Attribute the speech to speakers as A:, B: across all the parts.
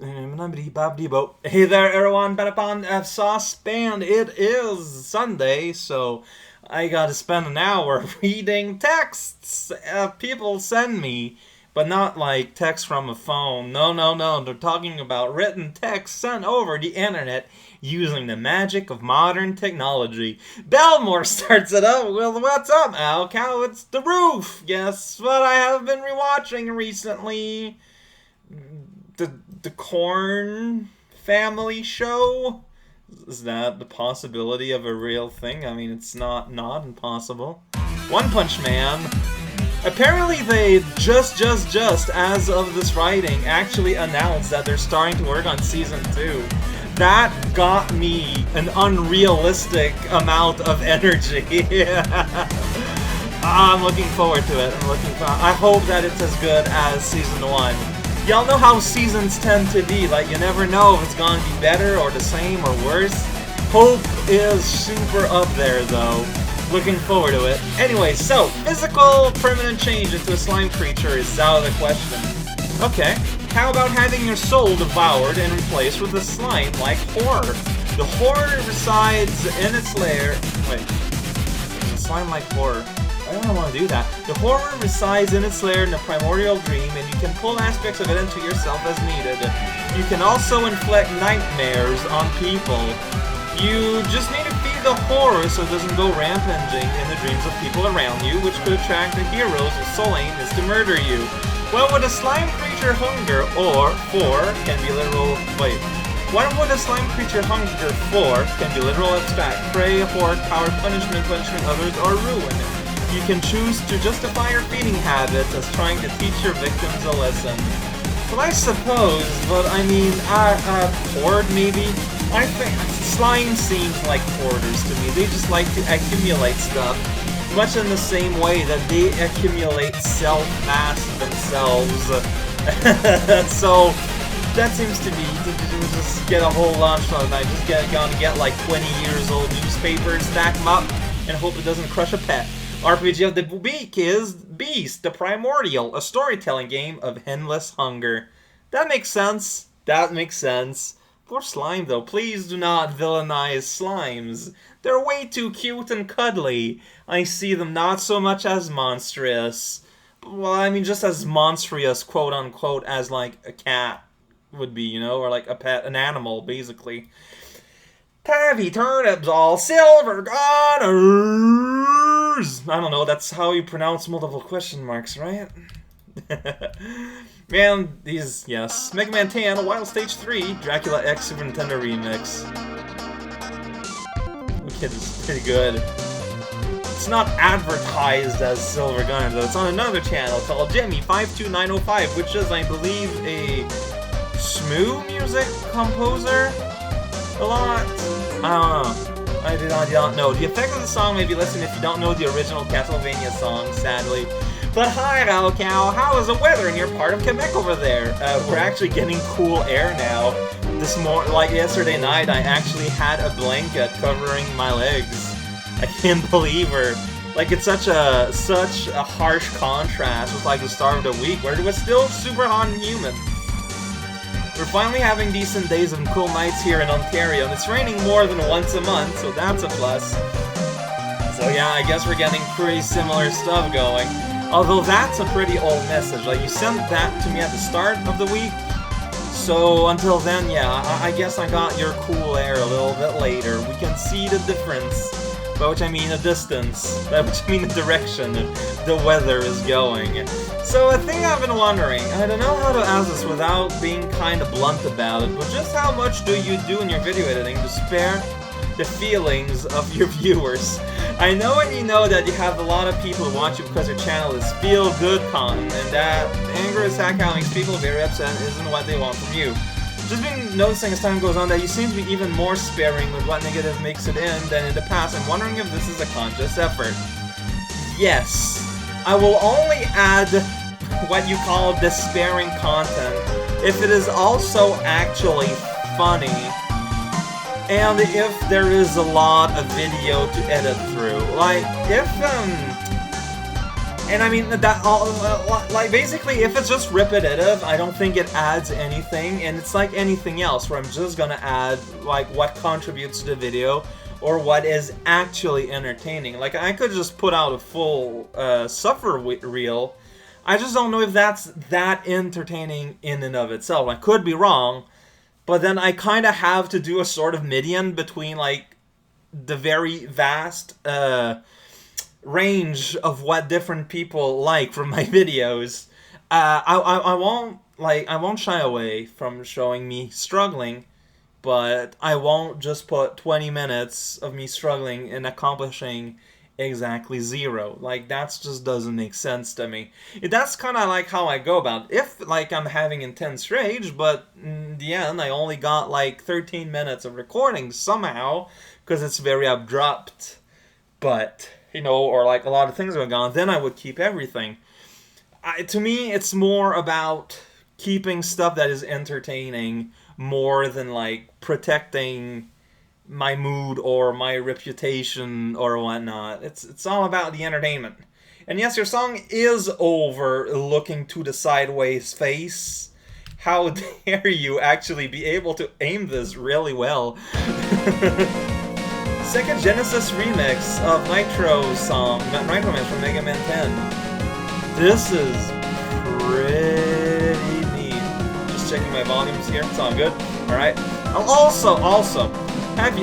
A: Hey there, everyone. Betapon Saucepan. It is Sunday, so I gotta spend an hour reading texts people send me, but not like text from a phone. No, no, no. They're talking about written text sent over the internet using the magic of modern technology. Belmore starts it up with, "What's up, Al Cow? It's the roof. Guess what I have been rewatching recently? The Corn Family Show? Is that the possibility of a real thing? I mean, it's not impossible. One Punch Man. Apparently they just as of this writing actually announced that they're starting to work on season 2. That got me an unrealistic amount of energy. I'm looking forward to it. I hope that it's as good as season 1. Y'all know how seasons tend to be, like you never know if it's gonna be better or the same or worse. Hope is super up there though. Looking forward to it. Anyway, so, physical permanent change into a slime creature is out of the question. Okay, how about having your soul devoured and replaced with a slime like horror? The horror resides in its lair. Wait, slime like horror. I don't want to do that. The horror resides in its lair in the primordial dream, and you can pull aspects of it into yourself as needed. You can also inflict nightmares on people. You just need to feed the horror so it doesn't go rampaging in the dreams of people around you, which could attract the heroes whose sole aim is to murder you. Well, with a slime creature hunger, or for, can be literal, wait. What would a slime creature hunger for can be literal abstract, prey, hoard, power, punishment others, or ruin. You can choose to justify your feeding habits as trying to teach your victims a lesson. Well, I suppose, but I mean, hoard maybe? I think slime seems like hoarders to me. They just like to accumulate stuff, much in the same way that they accumulate self-mass themselves. So, that seems to be, to just get a whole lunch from the night, just gonna get like 20 years old newspapers, stack them up, and hope it doesn't crush a pet. RPG of the week is Beast, the Primordial, a storytelling game of endless hunger. That makes sense. That makes sense. Poor slime, though. Please do not villainize slimes. They're way too cute and cuddly. I see them not so much as monstrous. Well, I mean, just as monstrous, quote-unquote, as, like, a cat would be, you know? Or, like, a pet, an animal, basically. Taffy turnips, all silver goners! I don't know, that's how you pronounce multiple question marks, right? Man, these, yes. Mega Man 10, Wild Stage 3, Dracula X Super Nintendo Remix. Okay, this is pretty good. It's not advertised as Silver Gunner, though. It's on another channel called Jimmy52905, which is, I believe, a Smooth music composer? A lot? I don't know. I do not know. The effect of the song may be listened if you don't know the original Castlevania song, sadly. But hi, Raocow, how is the weather in your part of Quebec over there? We're actually getting cool air now. Like yesterday night, I actually had a blanket covering my legs. I can't believe her. Like, it's such a harsh contrast with like the start of the week where it was still super hot and humid. We're finally having decent days and cool nights here in Ontario, and it's raining more than once a month, so that's a plus. So yeah, I guess we're getting pretty similar stuff going. Although that's a pretty old message, like you sent that to me at the start of the week, so until then, yeah, I guess I got your cool air a little bit later. We can see the difference, by which I mean the distance, by which I mean the direction the weather is going. So a thing I've been wondering, I don't know how to ask this without being kind of blunt about it, but just how much do you do in your video editing to spare the feelings of your viewers? I know and you know that you have a lot of people who watch you because your channel is feel-good content, and that anger is how makes people very upset and isn't what they want from you. Just been noticing as time goes on that you seem to be even more sparing with what negative makes it in than in the past. I'm wondering if this is a conscious effort. Yes. I will only add what you call despairing content if it is also actually funny, and if there is a lot of video to edit through. Like, And I mean, that like basically, if it's just repetitive, I don't think it adds anything. And it's like anything else, where I'm just gonna add like what contributes to the video or what is actually entertaining. Like I could just put out a full suffer reel. I just don't know if that's that entertaining in and of itself. I could be wrong, but then I kind of have to do a sort of median between like the very vast range of what different people like from my videos. I won't shy away from showing me struggling, but I won't just put 20 minutes of me struggling and accomplishing exactly 0. Like, that just doesn't make sense to me. That's kind of like how I go about it. If, like, I'm having intense rage, but in the end, I only got, like, 13 minutes of recording somehow, because it's very abrupt, but, you know, or, like, a lot of things are going on, then I would keep everything. To me, it's more about keeping stuff that is entertaining more than, like, protecting my mood or my reputation or whatnot. It's all about the entertainment. And yes, your song is over looking to the sideways face. How dare you actually be able to aim this really well. Second Genesis remix of Nitro's song, Nitro Man from Mega Man 10. This is pretty neat. Just checking my volumes here, it's all good. Alright. Also, have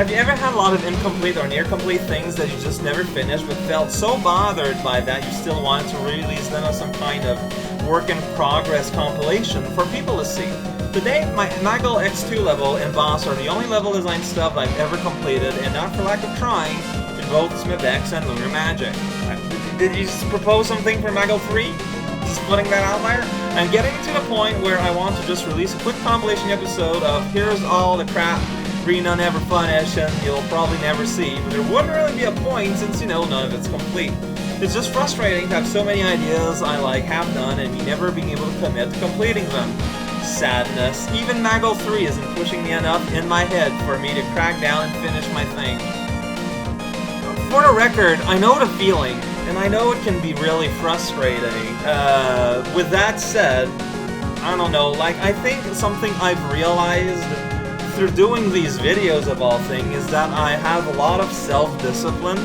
A: you ever had a lot of incomplete or near-complete things that you just never finished but felt so bothered by that you still wanted to release them as some kind of work-in-progress compilation for people to see? Today, my Nigel X2 level and boss are the only level design stuff I've ever completed, and not for lack of trying, in both Smith X and Lunar Magic. Did you just propose something for Nigel 3? Just putting that out there? I'm getting to the point where I want to just release a quick compilation episode of here's all the crap Rena never finished and you'll probably never see, but there wouldn't really be a point since, you know, none of it's complete. It's just frustrating to have so many ideas I like have done and me never being able to commit to completing them. Sadness. Even Maggle 3 isn't pushing me enough in my head for me to crack down and finish my thing. For the record, I know the feeling, and I know it can be really frustrating. With that said, I don't know, like, I think something I've realized through doing these videos of all things is that I have a lot of self-discipline,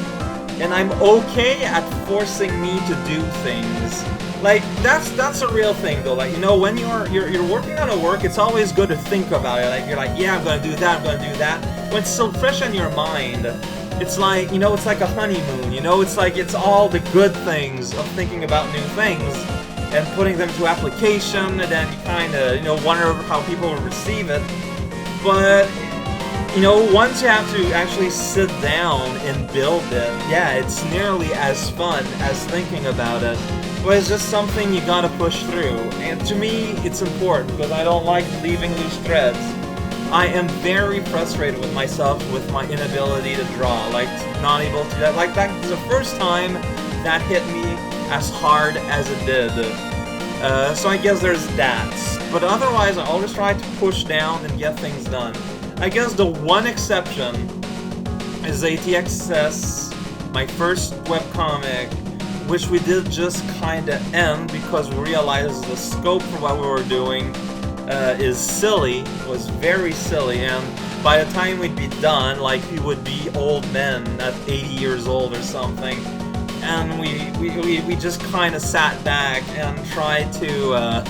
A: and I'm okay at forcing me to do things. Like, that's a real thing though. Like, you know, when you're working on a work, it's always good to think about it. Like, you're like, yeah, I'm gonna do that, I'm gonna do that. When it's still fresh in your mind, it's like, you know, it's like a honeymoon, you know? It's like, it's all the good things of thinking about new things and putting them to application, and then you kinda, you know, wonder how people will receive it. But, you know, once you have to actually sit down and build it, yeah, it's nearly as fun as thinking about it. But it's just something you gotta push through. And to me, it's important, because I don't like leaving loose threads. I am very frustrated with myself with my inability to draw, like, not able to do that. Like, that was the first time that hit me as hard as it did. So I guess there's that. But otherwise, I always try to push down and get things done. I guess the one exception is ATXS, my first webcomic, which we did just kinda end because we realized the scope for what we were doing is silly, was very silly, and by the time we'd be done, like, we would be old men at 80 years old or something, and we just kind of sat back and tried to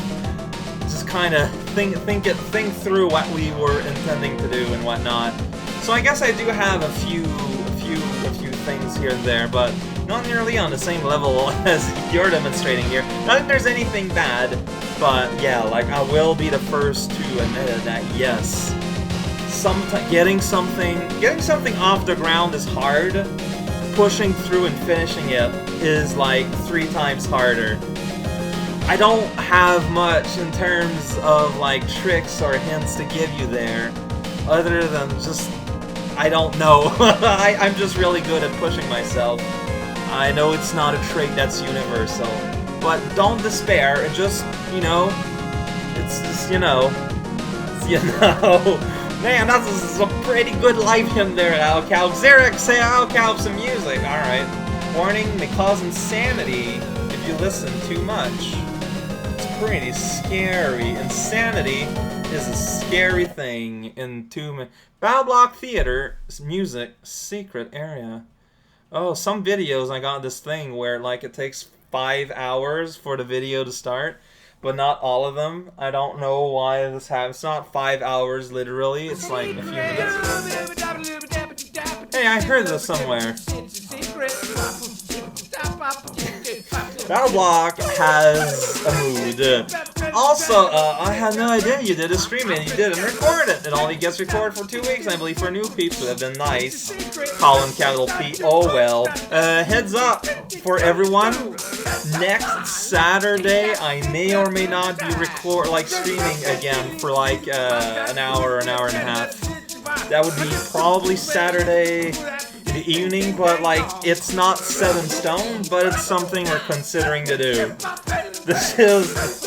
A: just kind of think through what we were intending to do and whatnot. So I guess I do have a few things here and there, but not nearly on the same level as you're demonstrating here. Not that there's anything bad, but yeah, like, I will be the first to admit that yes, getting something off the ground is hard. Pushing through and finishing it is like 3 times harder. I don't have much in terms of like tricks or hints to give you there, other than just, I don't know. I'm just really good at pushing myself. I know it's not a trait that's universal, but don't despair. It just, you know, it's just, you know, man, that's a pretty good life hymn there, Alcal. Xerix, say Alcal some music. Alright. Warning may cause insanity if you listen too much. It's pretty scary. Insanity is a scary thing in Battle Block Theater music secret area. Oh, some videos I got this thing where like it takes 5 hours for the video to start, but not all of them. I don't know why this happens. It's not 5 hours literally. It's like a few minutes. Hey, I heard this somewhere. Battle Block has a mood. Also, I had no idea you did a stream and you didn't record it. It only gets recorded for 2 weeks, I believe, for new peeps would have been nice. Colin, capital P, oh well. Heads up for everyone. Next Saturday, I may or may not be streaming again for like an hour and a half. That would be probably Saturday in the evening, but like it's not set in stone, but it's something we're considering to do. This is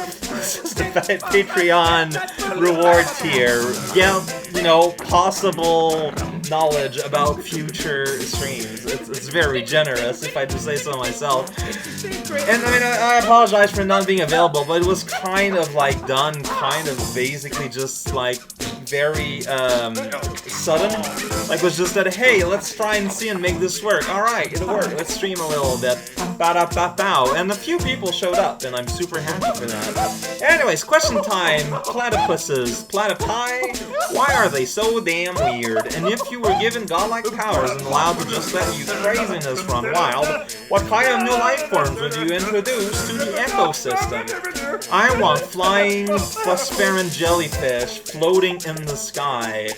A: the Patreon reward tier. Get, you know, possible knowledge about future streams. It's very generous, if I do say so myself. And I mean, I apologize for not being available, but it was kind of like done, kind of basically just like very sudden. Like, it was just that, hey, let's try and see and make this work. Alright, it'll work. Let's stream a little bit. Ba-da-ba-bow. And a few people showed up, and I'm super happy for that. Anyways, question time. Platypuses. Platypi? Why are they so damn weird? And if you were given godlike powers and allowed to just let you craziness run wild, what kind of new life forms would you introduce to the ecosystem? I want flying phosphorin jellyfish floating in the sky,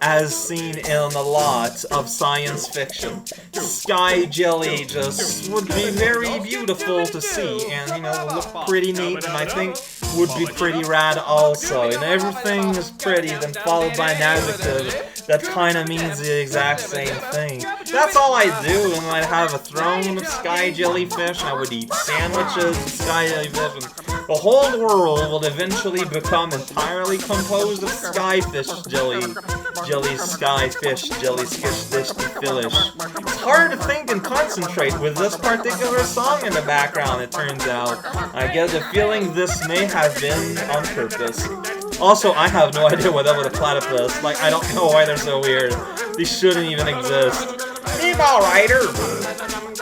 A: as seen in a lot of science fiction. Sky jelly just would be very beautiful to see, and you know, look pretty neat, and I think would be pretty rad also. And everything is pretty, then followed by an adjective that kind of means the exact same thing. That's all I do, and I'd have a throne of sky jellyfish, and I would eat sandwiches of sky jellyfish, and the whole world will eventually become entirely composed of skyfish jelly skyfish, jellyfish, dish, fillish. It's hard to think and concentrate with this particular song in the background, it turns out. I get the feeling this may have been on purpose. Also, I have no idea what that was a platypus. Like, I don't know why they're so weird. These shouldn't even exist. Meatball Rider!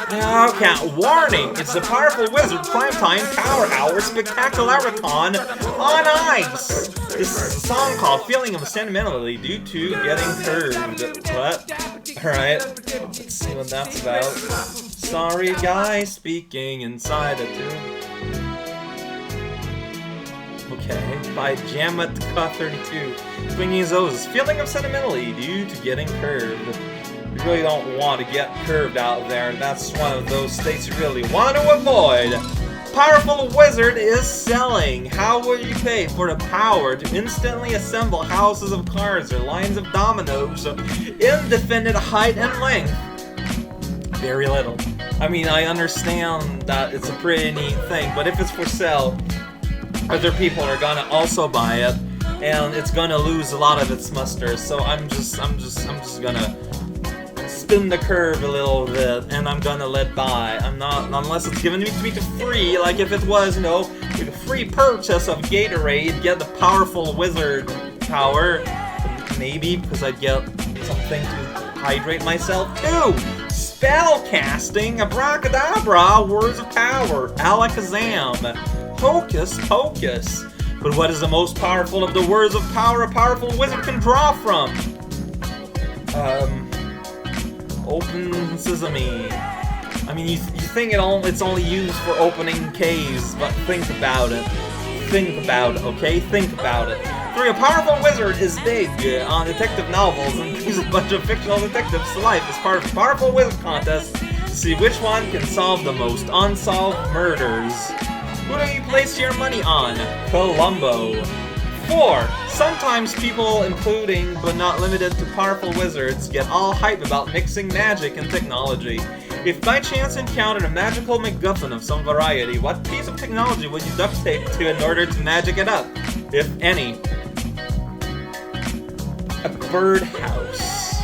A: Okay, warning! It's the powerful wizard primetime power hour spectacularicon on ice! This song called Feeling of Sentimentality due to getting curved. What? Alright, let's see what that's about. Sorry guy speaking inside a tube. Okay, by Jamatka32. Swinging his O's. Feeling of sentimentality due to getting curved. You really don't want to get curved out there, and that's one of those states you really want to avoid. Powerful Wizard is selling. How will you pay for the power to instantly assemble houses of cards or lines of dominoes of indefinite height and length? Very little. I mean, I understand that it's a pretty neat thing, but if it's for sale, other people are gonna also buy it, and it's gonna lose a lot of its muster. So I'm just gonna spin the curve a little bit, and I'm gonna let buy. I'm not, unless it's given to me for free. Like if it was, you know, with a free purchase of Gatorade, get the powerful wizard power. Maybe because I'd get something to hydrate myself too. Spell casting, abracadabra, words of power, alakazam. Hocus pocus. But what is the most powerful of the words of power a powerful wizard can draw from? Open sesame. I mean, you think it's only used for opening caves, but think about it. Think about it, okay? Think about it. 3. A powerful wizard is big on detective novels and brings a bunch of fictional detectives to life as part of a powerful wizard contest to see which one can solve the most unsolved murders. Who do you place your money on? Columbo. 4. Sometimes people, including but not limited to powerful wizards, get all hype about mixing magic and technology. If by chance encountered a magical MacGuffin of some variety, what piece of technology would you duct tape to in order to magic it up? If any. A birdhouse.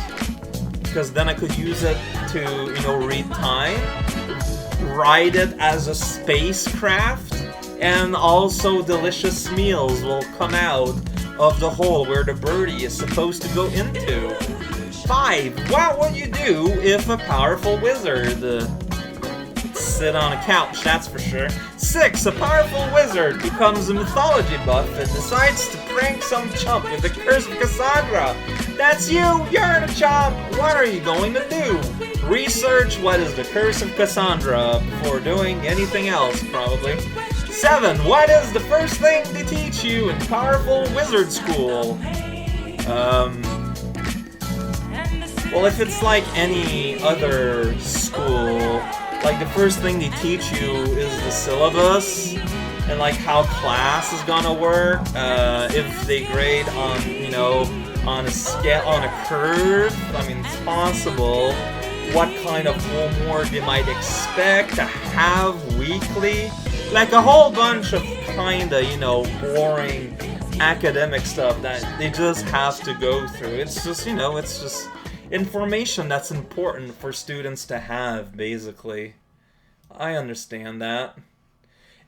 A: Because then I could use it to, you know, read time. ride it as a spacecraft, and also delicious meals will come out of the hole where the birdie is supposed to go into. 5. What would you do if a powerful wizard sit on a couch, that's for sure. 6. A powerful wizard becomes a mythology buff and decides to prank some chump with the curse of Cassandra. That's you! You're the chump! What are you going to do? Research what is the curse of Cassandra before doing anything else, probably. 7. What is the first thing they teach you in powerful wizard school? Well, if it's like any other school, like the first thing they teach you is the syllabus and like how class is gonna work. If they grade on, you know, on a scale, on a curve, I mean, it's possible. What kind of homework they might expect to have weekly. Like a whole bunch of kinda, you know, boring academic stuff that they just have to go through. It's just, you know, it's just information that's important for students to have, basically. I understand that.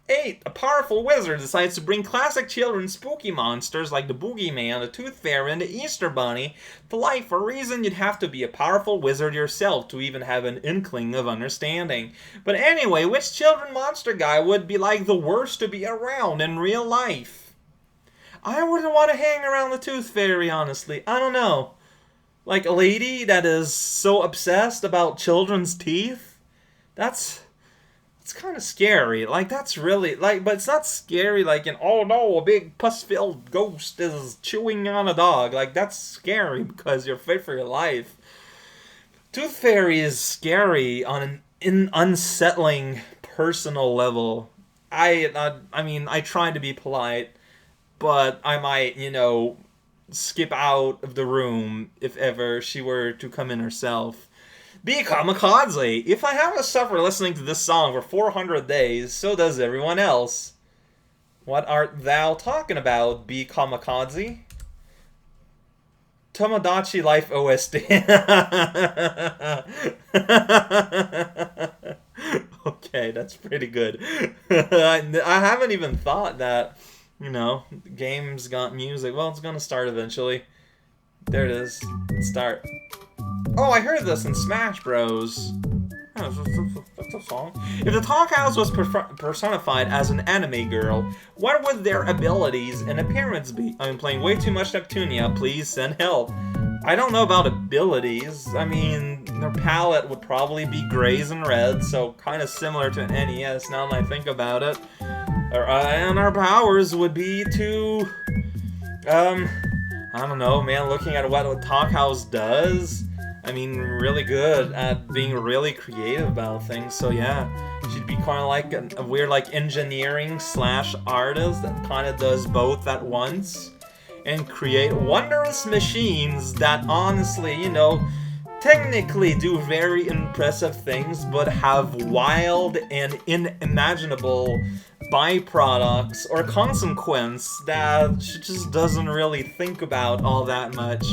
A: 8. A powerful wizard decides to bring classic children's spooky monsters like the Boogeyman, the Tooth Fairy, and the Easter Bunny to life. For a reason, you'd have to be a powerful wizard yourself to even have an inkling of understanding. But anyway, which children monster guy would be like the worst to be around in real life? I wouldn't want to hang around the Tooth Fairy, honestly. I don't know. Like a lady that is so obsessed about children's teeth? It's kind of scary. Like, that's really, like, but it's not scary like in, oh no, a big pus-filled ghost is chewing on a dog. Like, that's scary because you're afraid for your life. Tooth Fairy is scary on an unsettling personal level. I mean, I try to be polite, but I might, you know, skip out of the room if ever she were to come in herself. Be kamikaze. If I have to suffer listening to this song for 400 days, so does everyone else. What art thou talking about, Be kamikaze? Tomodachi Life OST. Okay, that's pretty good. I haven't even thought that, you know, the game's got music. Well, it's gonna start eventually. There it is. Start. Oh, I heard this in Smash Bros. Oh, that's a song. If the Talk House was personified as an anime girl, what would their abilities and appearance be? I'm playing way too much Neptunia. Please send help. I don't know about abilities. I mean, their palette would probably be grays and reds, so kind of similar to an NES now that I think about it. And our powers would be to, I don't know, man, looking at what Talk House does, I mean, really good at being really creative about things, so yeah, she'd be kind of like a weird, like, engineering / artist that kind of does both at once, and create wondrous machines that honestly, you know, technically do very impressive things, but have wild and unimaginable byproducts or consequence that she just doesn't really think about all that much.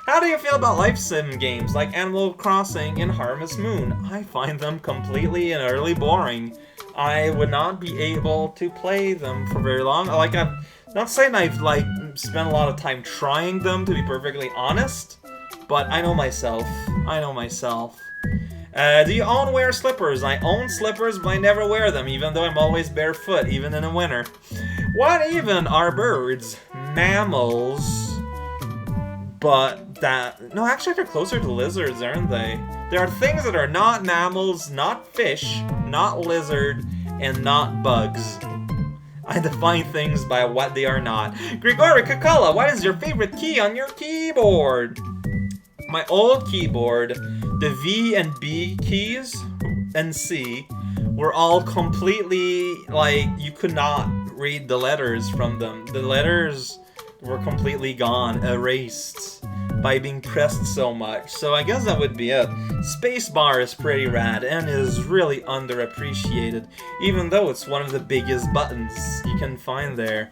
A: How do you feel about life sim games like Animal Crossing and Harvest Moon? I find them completely and utterly boring. I would not be able to play them for very long. Like, I'm not saying I've, like, spent a lot of time trying them, to be perfectly honest, but I know myself. Do you own wear slippers? I own slippers, but I never wear them, even though I'm always barefoot, even in the winter. What even are birds? Mammals. But that... No, actually they're closer to lizards, aren't they? There are things that are not mammals, not fish, not lizard, and not bugs. I define things by what they are not. Grigori Kakala, what is your favorite key on your keyboard? My old keyboard, the V and B keys, and C, were all completely, like, you could not read the letters from them. The letters were completely gone, erased. by being pressed so much. So I guess that would be it. Spacebar is pretty rad and is really underappreciated, even though it's one of the biggest buttons you can find there.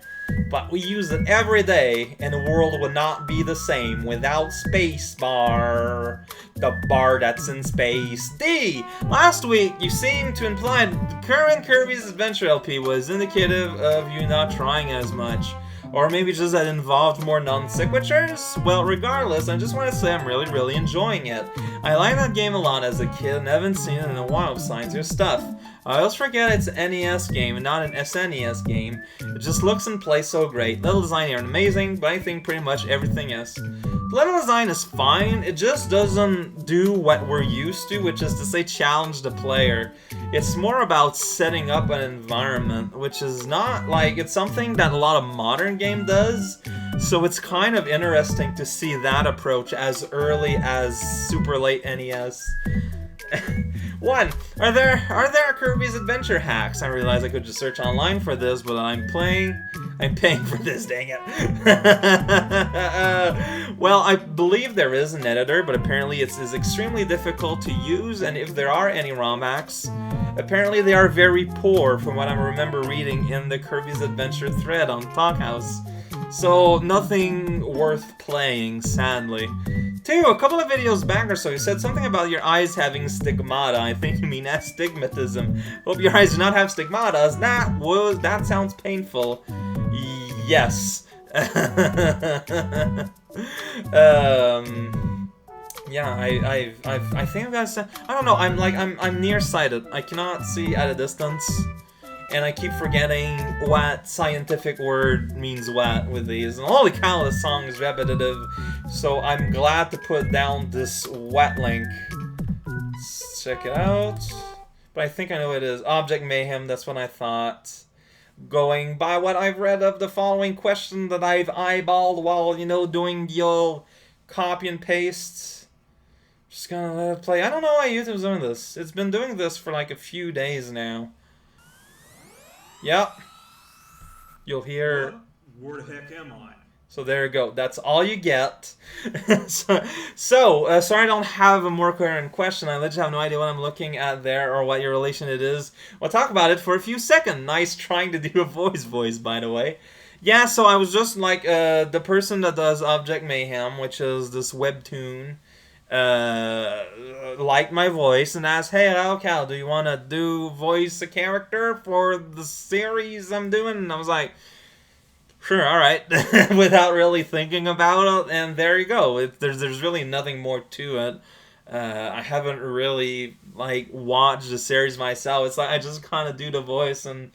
A: But we use it every day, and the world would not be the same without Spacebar. The bar that's in space. D! Last week, you seemed to imply the current Kirby's Adventure LP was indicative of you not trying as much. Or maybe just that involved more non-sequiturs? Well, regardless, I just want to say I'm really enjoying it. I liked that game a lot as a kid and haven't seen it in a while besides your stuff. I always forget it's an NES game and not an SNES game. It just looks and plays so great. Level design here amazing, but I think pretty much everything is. The level design is fine, it just doesn't do what we're used to, which is to say challenge the player. It's more about setting up an environment, which is not, like, it's something that a lot of modern game does, so it's kind of interesting to see that approach as early as super late NES. 1. Are there Kirby's Adventure hacks? I realize I could just search online for this, but I'm paying for this, dang it. Well, I believe there is an editor, but apparently it is extremely difficult to use, and if there are any ROM hacks, apparently they are very poor from what I remember reading in the Kirby's Adventure thread on Talkhouse. So, nothing worth playing, sadly. 2. A couple of videos back or so, you said something about your eyes having stigmata. I think you mean astigmatism. Hope your eyes do not have stigmatas. That sounds painful. Yes. Yeah, I think that's, I don't know, I'm nearsighted. I cannot see at a distance. And I keep forgetting what scientific word means what with these. And holy cow, the song is repetitive. So I'm glad to put down this wet link. Let's check it out. But I think I know what it is. Object Mayhem, that's what I thought. Going by what I've read of the following question that I've eyeballed while, you know, doing the old copy and paste. Just gonna let it play. I don't know why YouTube's doing this. It's been doing this for like a few days now. Yep. You'll hear...
B: Where the heck am I?
A: So there you go. That's all you get. Sorry I don't have a more coherent question. I literally have no idea what I'm looking at there or what your relation it is. We'll talk about it for a few seconds. Nice trying to do a voice, by the way. Yeah, so I was just like the person that does Object Mayhem, which is this webtoon, liked my voice and asked, hey, Cal, do you want to voice a character for the series I'm doing? And I was like, sure, alright, without really thinking about it, and there you go. There's really nothing more to it. I haven't really, like, watched the series myself. It's like I just kind of do the voice, and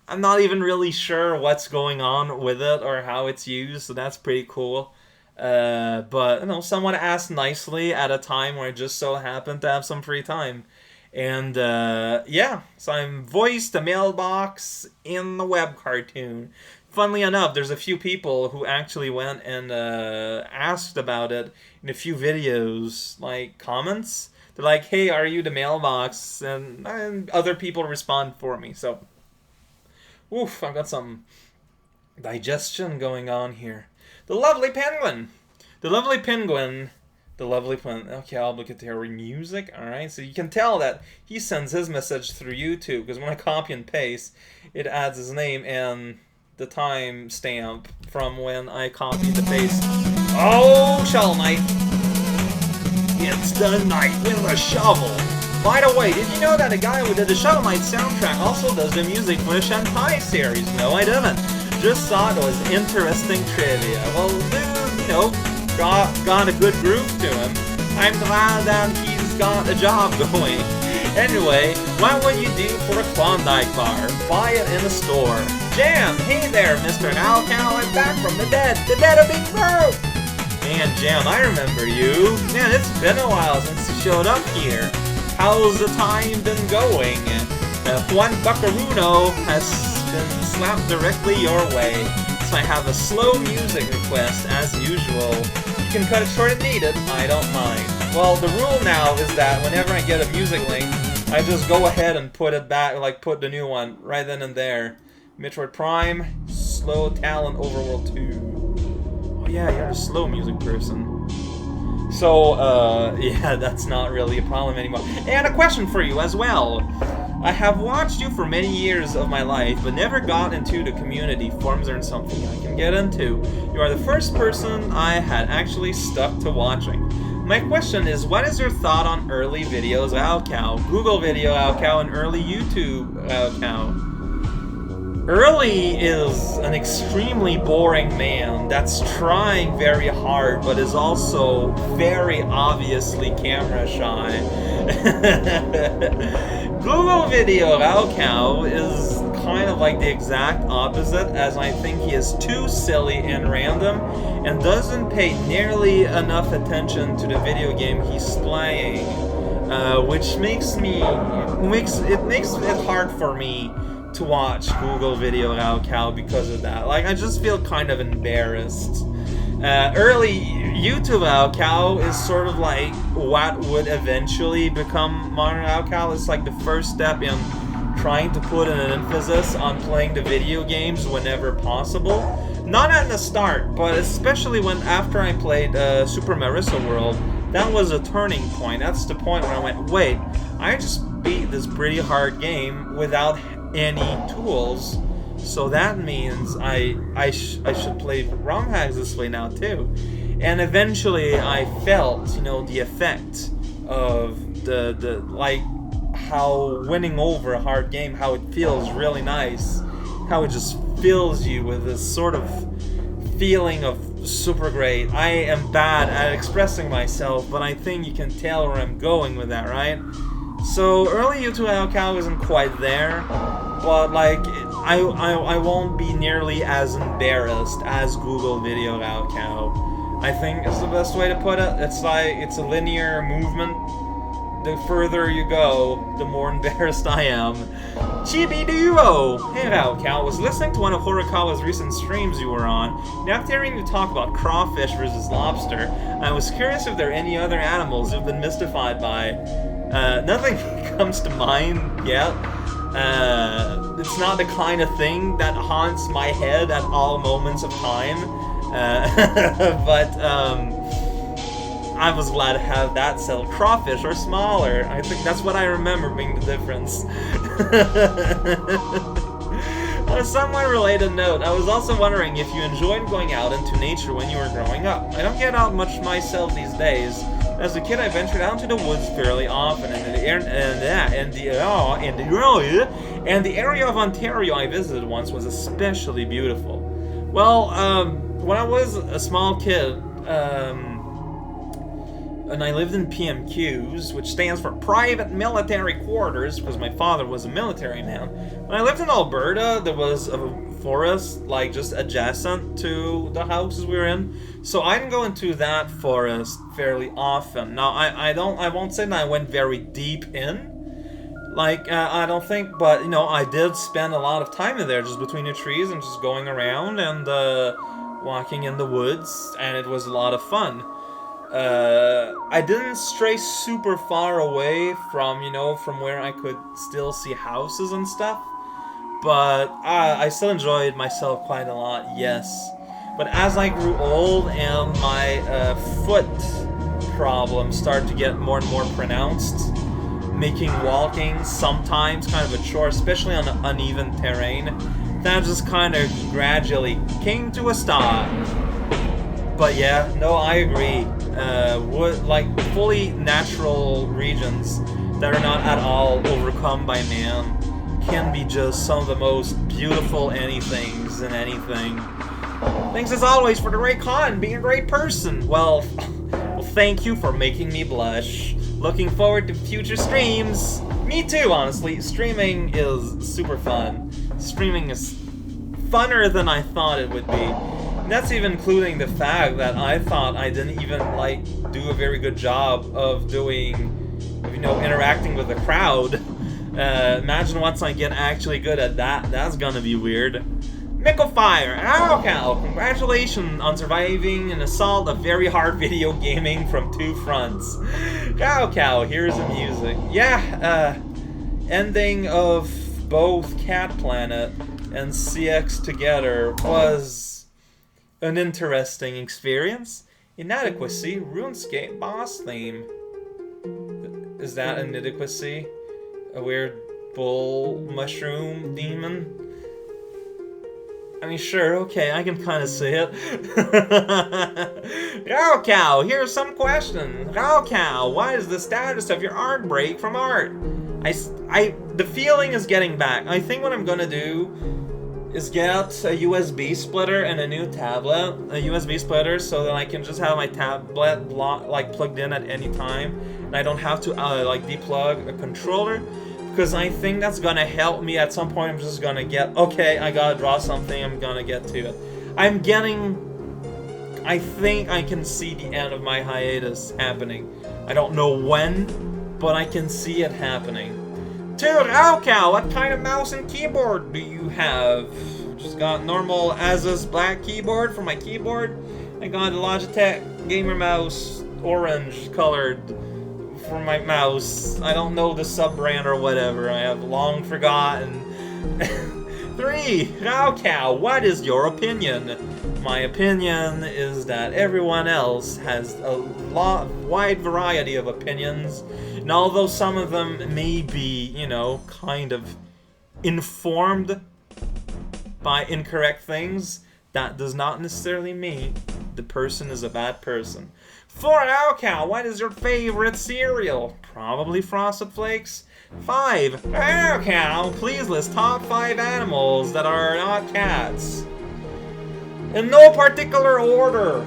A: I'm not even really sure what's going on with it or how it's used, so that's pretty cool. But, you know, someone asked nicely at a time where I just so happened to have some free time. And, yeah, so I'm voiced a mailbox in the web cartoon. Funnily enough, there's a few people who actually went and asked about it in a few videos, like, comments. They're like, hey, are you the mailbox? And other people respond for me, so... Oof, I've got some digestion going on here. The lovely penguin. Okay, I'll look at the music. Alright, so you can tell that he sends his message through YouTube, because when I copy and paste, it adds his name and the time stamp from when I copied the paste. Oh, Shovel Knight. It's the knight with a shovel. By the way, did you know that the guy who did the Shovel Knight soundtrack also does the music for the Shantae series? No, I didn't. Just thought it was interesting trivia. Well, dude, you know, got a good groove to him. I'm glad that he's got a job going. Anyway, what would you do for a Klondike bar? Buy it in a store. Jam! Hey there, Mr. Cal, I'm back from the dead of Big Bro! Man, Jam, I remember you. Man, it's been a while since you showed up here. How's the time been going? Juan Buccaruno has been slapped directly your way. So I have a slow music request, as usual. You can cut it short if needed, I don't mind. Well, the rule now is that whenever I get a music link, I just go ahead and put it back, like put the new one right then and there. Metroid Prime, Slow Talent Overworld 2. Oh yeah, you're a slow music person. So, yeah, that's not really a problem anymore. And a question for you as well. I have watched you for many years of my life, but never got into the community forums or something I can get into. You are the first person I had actually stuck to watching. My question is, what is your thought on early videos raocow, Google Video raocow, and early YouTube raocow? Early is an extremely boring man that's trying very hard, but is also very obviously camera shy. Google Video raocow is kind of like the exact opposite, as I think he is too silly and random and doesn't pay nearly enough attention to the video game he's playing, which makes it hard for me to watch Google Video raocow because of that. Like, I just feel kind of embarrassed. Early YouTube raocow is sort of like what would eventually become modern raocow. It's like the first step in trying to put an emphasis on playing the video games whenever possible. Not at the start, but especially when after I played Super Mario World, that was a turning point. That's the point where I went, wait, I just beat this pretty hard game without any tools, so that means I should play ROM hacks this way now too. And eventually I felt, you know, the effect of the like how winning over a hard game, how it feels really nice, how it just fills you with this sort of feeling of super great. I am bad at expressing myself, but I think you can tell where I'm going with that, right? So early YouTube raocow isn't quite there, but like I won't be nearly as embarrassed as Google Video raocow. I think is the best way to put it. It's like it's a linear movement. The further you go, the more embarrassed I am. Chibi Duo! Hey raocow, was listening to one of Horikawa's recent streams you were on, and after hearing you talk about crawfish versus lobster, I was curious if there are any other animals you've been mystified by. Nothing comes to mind yet. It's not the kind of thing that haunts my head at all moments of time. But I was glad to have that settled. Crawfish are smaller. I think that's what I remember being the difference. On a somewhat related note, I was also wondering if you enjoyed going out into nature when you were growing up. I don't get out much myself these days. As a kid, I ventured out into the woods fairly often, and the area of Ontario I visited once was especially beautiful. Well, when I was a small kid, and I lived in PMQs, which stands for Private Military Quarters, because my father was a military man. When I lived in Alberta, there was a forest, like, just adjacent to the houses we were in. So I didn't go into that forest fairly often. Now, I won't say that I went very deep in. Like, I don't think, but, you know, I did spend a lot of time in there, just between the trees and just going around and walking in the woods, and it was a lot of fun. I didn't stray super far away from, you know, from where I could still see houses and stuff, but I still enjoyed myself quite a lot, yes. But as I grew old and my foot problems started to get more and more pronounced, making walking sometimes kind of a chore, especially on uneven terrain, that just kind of gradually came to a stop. But yeah, no, I agree. Like fully natural regions that are not at all overcome by man can be just some of the most beautiful anythings in anything. Thanks as always for the great con, being a great person. Well, thank you for making me blush. Looking forward to future streams. Me too, honestly. Streaming is super fun. Streaming is funner than I thought it would be. And that's even including the fact that I thought I didn't even, like, do a very good job of doing, you know, interacting with the crowd. Imagine once I get actually good at that. That's gonna be weird. Mickle Fire, raocow, congratulations on surviving an assault of very hard video gaming from two fronts. Raocow, here's the music. Yeah, ending of both Cat Planet and CX together was an interesting experience. Inadequacy, RuneScape boss theme. Is that an inadequacy? A weird bull mushroom demon? I mean, sure, okay, I can kind of see it. Raocow, here's some questions. Raocow, why is the status of your art break from art? The feeling is getting back. I think what I'm gonna do is get a USB splitter and a new tablet. A USB splitter so that I can just have my tablet like plugged in at any time, and I don't have to like deplug a controller. Because I think that's gonna help me at some point. I'm just gonna get, okay, I gotta draw something, I'm gonna get to it. I think I can see the end of my hiatus happening. I don't know when, but I can see it happening. Dude, Raocow, what kind of mouse and keyboard do you have? Just got normal Asus black keyboard for my keyboard. I got a Logitech gamer mouse, orange colored, for my mouse. I don't know the sub-brand or whatever. I have long forgotten. 3. Raocow, what is your opinion? My opinion is that everyone else has a wide variety of opinions, and although some of them may be, you know, kind of informed by incorrect things, that does not necessarily mean the person is a bad person. 4. Raocow, what is your favorite cereal? Probably Frosted Flakes. 5. Raocow, please list top 5 animals that are not cats. In no particular order.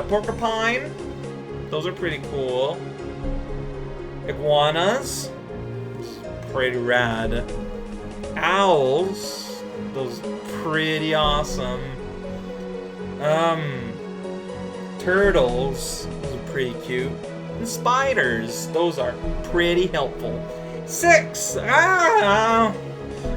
A: Porcupine. Those are pretty cool. Iguanas. Pretty rad. Owls. Those pretty awesome. Turtles. Those are pretty cute. And spiders. Those are pretty helpful. 6.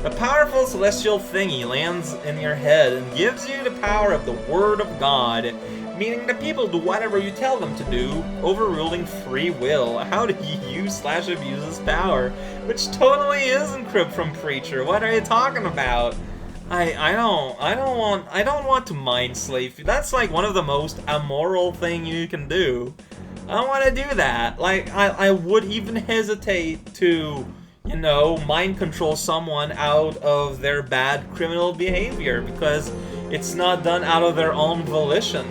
A: A powerful celestial thingy lands in your head and gives you the power of the Word of God, meaning that people do whatever you tell them to do, overruling free will. How do you use/abuse this power? Which totally isn't Crib from Preacher. What are you talking about? I don't want to mind slave you. That's like one of the most immoral thing you can do. I don't want to do that. Like, I would even hesitate to, you know, mind control someone out of their bad criminal behavior because it's not done out of their own volition.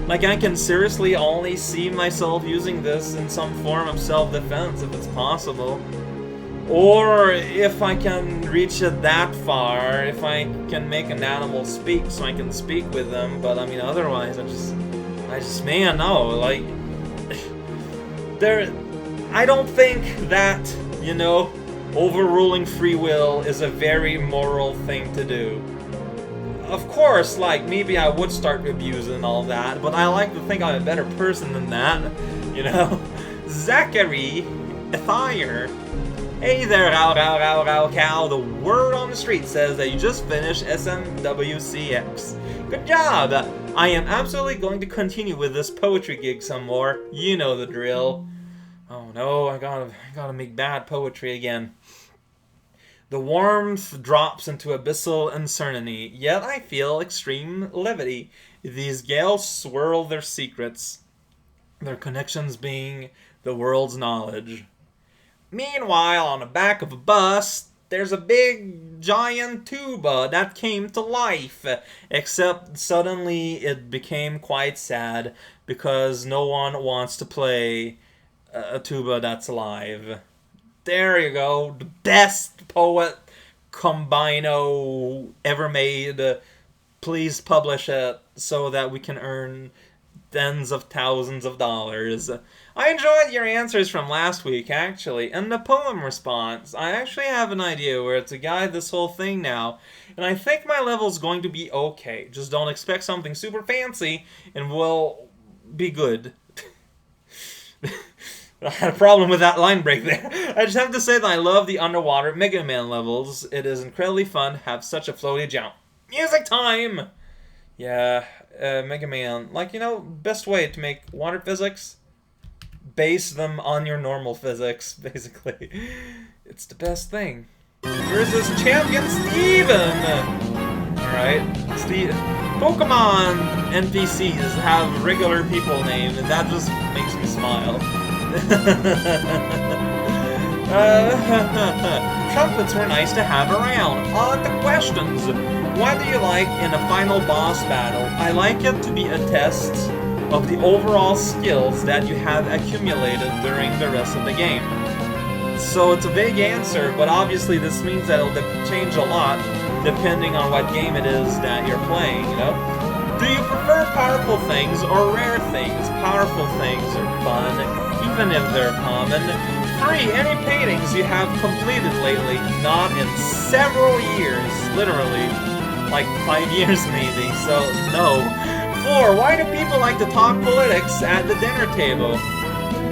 A: Like, I can seriously only see myself using this in some form of self-defense if it's possible. Or if I can reach it that far, if I can make an animal speak so I can speak with them, but I mean, otherwise, I just, man, no, like, I don't think that, you know, overruling free will is a very moral thing to do. Of course, like, maybe I would start abusing and all that, but I like to think I'm a better person than that, you know? Zachary Ethier. Hey there, Raocow. The word on the street says that you just finished SMWCX. Good job! I am absolutely going to continue with this poetry gig some more. You know the drill. Oh no, I gotta make bad poetry again. The warmth drops into abyssal uncertainty, yet I feel extreme levity. These gales swirl their secrets, their connections being the world's knowledge. Meanwhile, on the back of a bus, there's a big, giant tuba that came to life. Except suddenly it became quite sad because no one wants to play a tuba that's alive. There you go. The best poet combino ever made. Please publish it so that we can earn tens of thousands of dollars. I enjoyed your answers from last week, actually, and the poem response. I actually have an idea where to guide this whole thing now, and I think my level's going to be okay. Just don't expect something super fancy, and we'll be good. I had a problem with that line break there. I just have to say that I love the underwater Mega Man levels. It is incredibly fun to have such a floaty jump. Music time! Yeah, Mega Man. Like, you know, best way to make water physics? Base them on your normal physics, basically. It's the best thing. Versus Champion Steven! right? It's the Pokemon NPCs have regular people names, and that just makes me smile. Chocolates were nice to have around. On to questions. What do you like in a final boss battle? I like it to be a test of the overall skills that you have accumulated during the rest of the game. So it's a vague answer, but obviously this means that it'll change a lot depending on what game it is that you're playing, you know? Do you prefer powerful things or rare things? Powerful things are fun, even if they're common. 3. Any paintings you have completed lately? Not in several years, literally. Like 5 years maybe, so no. 4. Why do people like to talk politics at the dinner table?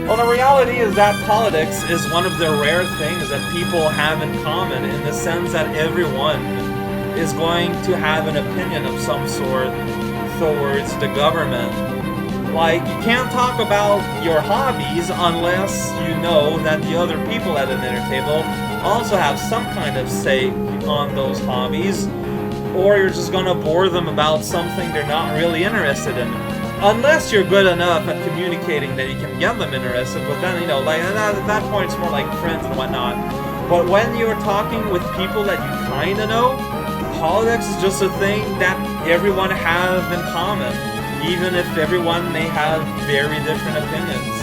A: Well, the reality is that politics is one of the rare things that people have in common, in the sense that everyone is going to have an opinion of some sort towards the government. Like, you can't talk about your hobbies unless you know that the other people at the dinner table also have some kind of say on those hobbies, or you're just gonna bore them about something they're not really interested in. Unless you're good enough at communicating that you can get them interested, but then, you know, like, at that point it's more like friends and whatnot. But when you're talking with people that you kinda know, politics is just a thing that everyone has in common, even if everyone may have very different opinions.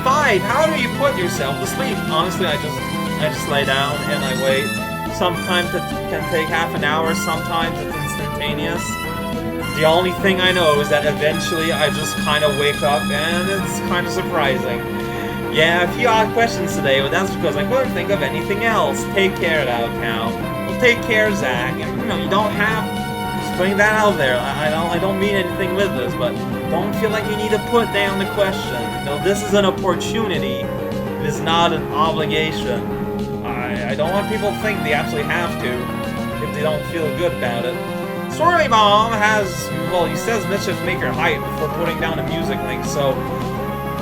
A: 5. How do you put yourself to sleep? Honestly, I just lay down and I wait. Sometimes it can take half an hour, sometimes it's instantaneous. The only thing I know is that eventually I just kind of wake up, and it's kind of surprising. Yeah, a few odd questions today, but that's because I couldn't think of anything else. Take care now, Cal. Well, take care, Zach. And, you know, you don't have... Just putting that out there. I don't mean anything with this, but don't feel like you need to put down the question. You know, this is an opportunity. It is not an obligation. I don't want people to think they absolutely have to if they don't feel good about it. Swirly Bomb has, well, he says Mischief Maker hype before putting down a music link, so